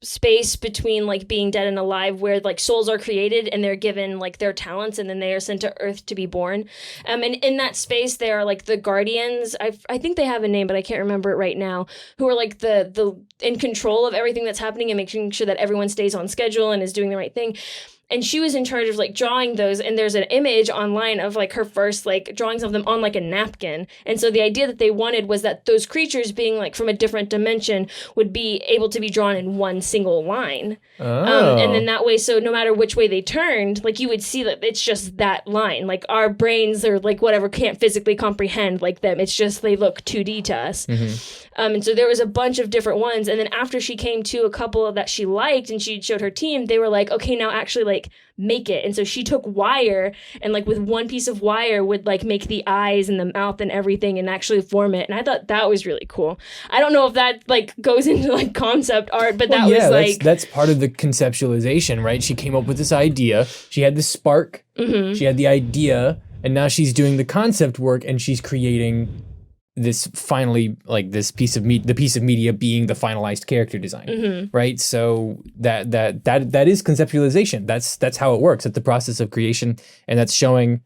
space between being dead and alive, where souls are created and they're given their talents, and then they are sent to Earth to be born. And in that space, they are the guardians. I think they have a name, but I can't remember it right now. Who are the in control of everything that's happening and making sure that everyone stays on schedule and is doing the right thing. And she was in charge of drawing those, and there's an image online of her first drawings of them on a napkin. And so the idea that they wanted was that those creatures being from a different dimension would be able to be drawn in one single line. Oh. And then that way, so no matter which way they turned, you would see that it's just that line. Our brains or whatever can't physically comprehend them. It's just they look 2D to us. Mm-hmm. And so there was a bunch of different ones. And then after she came to a couple that she liked and she showed her team, they were okay, now actually make it. And so she took wire and with one piece of wire would make the eyes and the mouth and everything and actually form it. And I thought that was really cool. I don't know if that goes into concept art, but that was that's part of the conceptualization, right? She came up with this idea. She had the spark. Mm-hmm. She had the idea, and now she's doing the concept work and she's creating this finally this piece of the piece of media being the finalized character design, mm-hmm. right? So that is conceptualization. That's how it works. It's the process of creation, and that's showing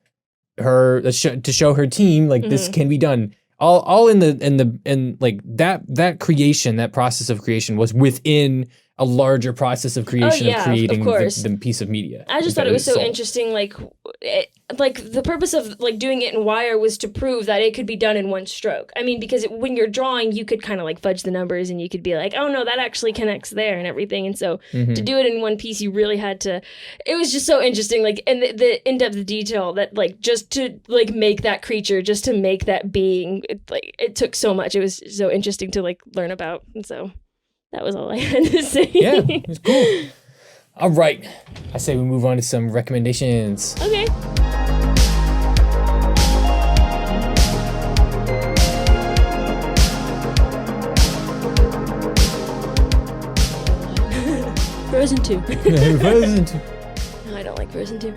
her to show her team mm-hmm. this can be done. All in that creation, that process of creation was within a larger process of creation of creating the piece of media. I just thought it was so interesting. The purpose of doing it in wire was to prove that it could be done in one stroke. I mean, because when you're drawing, you could kind of fudge the numbers and you could be oh no, that actually connects there and everything. And so mm-hmm. to do it in one piece, you really had to. It was just so interesting. And the in-depth detail that just to make that creature, just to make that being, it took so much. It was so interesting to learn about. And so. That was all I had to say. Yeah, it was cool. All right. I say we move on to some recommendations. Okay. Frozen 2. Frozen 2. No, I don't like Frozen 2.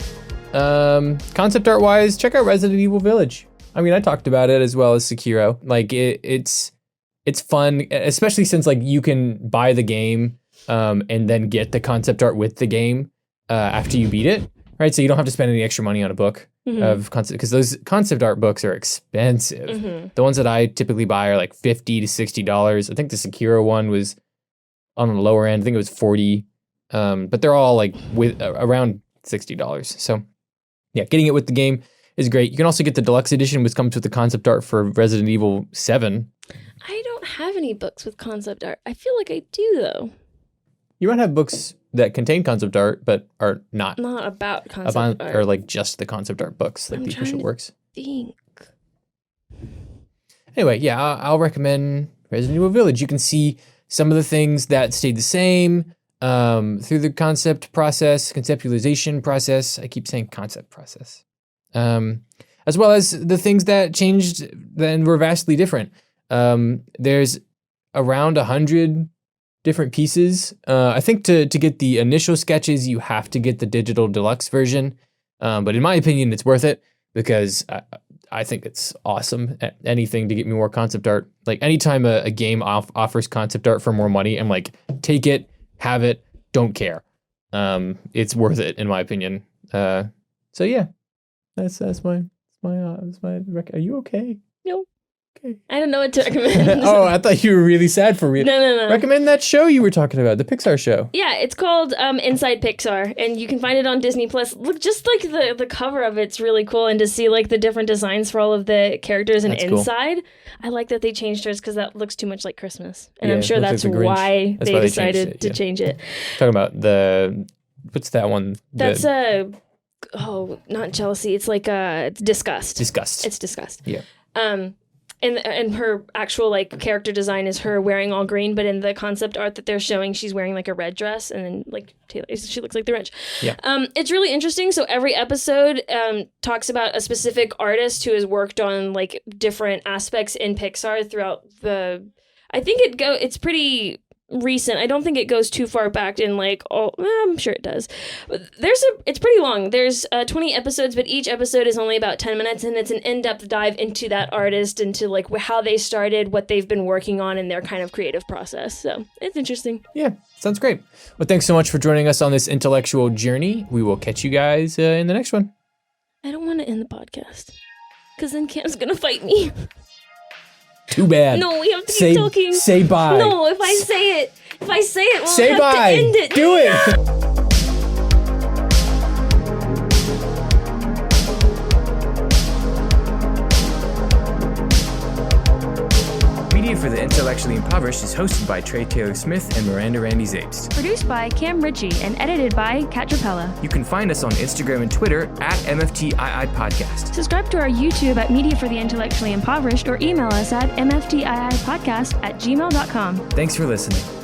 Concept art wise, check out Resident Evil Village. I mean, I talked about it as well as Sekiro. It's fun, especially since you can buy the game and then get the concept art with the game after you beat it, right? So you don't have to spend any extra money on a book mm-hmm. of concept, because those concept art books are expensive. Mm-hmm. The ones that I typically buy are $50 to $60. I think the Sekiro one was on the lower end. I think it was $40, but they're all with around $60. So yeah, getting it with the game is great. You can also get the deluxe edition, which comes with the concept art for Resident Evil 7. I don't have any books with concept art. I feel like I do, though. You might have books that contain concept art, but are not about concept art. Or like just the concept art books, like the official works. Think. Anyway, yeah, I'll recommend Resident Evil Village. You can see some of the things that stayed the same through the conceptualization process. I keep saying concept process. As well as the things that changed and were vastly different. There's around 100 different pieces. I think to get the initial sketches, you have to get the digital deluxe version. But in my opinion, it's worth it because I think it's awesome. Anything to get me more concept art. Like anytime a game offers concept art for more money, I'm like, take it, have it, don't care. It's worth it in my opinion. So yeah, that's my are you okay? No. Okay. I don't know what to recommend. Oh, I thought you were really sad for me. No. Recommend that show you were talking about, the Pixar show. Yeah, it's called Inside Pixar, and you can find it on Disney Plus. Look, just like the cover of it's really cool, and to see like the different designs for all of the characters and That's inside. Cool. I like that they changed hers because that looks too much like Christmas, and I'm sure that's why they decided to change it. Talking about what's that one? That's not jealousy. It's like it's disgust. Disgust. It's disgust. Yeah. And her actual like character design is her wearing all green, but in the concept art that they're showing, she's wearing like a red dress, and then like Tayler, she looks like the Wrench. Yeah. It's really interesting. So every episode talks about a specific artist who has worked on like different aspects in Pixar throughout the. I think it's pretty recent. I don't think it goes too far back in like I'm sure it does. But it's pretty long. There's 20 episodes, but each episode is only about 10 minutes, and it's an in-depth dive into that artist, into like how they started, what they've been working on, and their kind of creative process. So it's interesting. Yeah, sounds great. Well, thanks so much for joining us on this intellectual journey. We will catch you guys in the next one. I don't want to end the podcast because then Cam's gonna fight me. Too bad. No, we have to keep talking. Say bye. No, if I say it, we'll say have bye. to end it. Do it. Media for the Intellectually Impoverished is hosted by Trey Taylor Smith and Miranda Randi Zapes. Produced by Cam Ritchie and edited by Kat Trapella. You can find us on Instagram and Twitter at MFTII Podcast. Subscribe to our YouTube at Media for the Intellectually Impoverished or email us at mftiipodcast@gmail.com. Thanks for listening.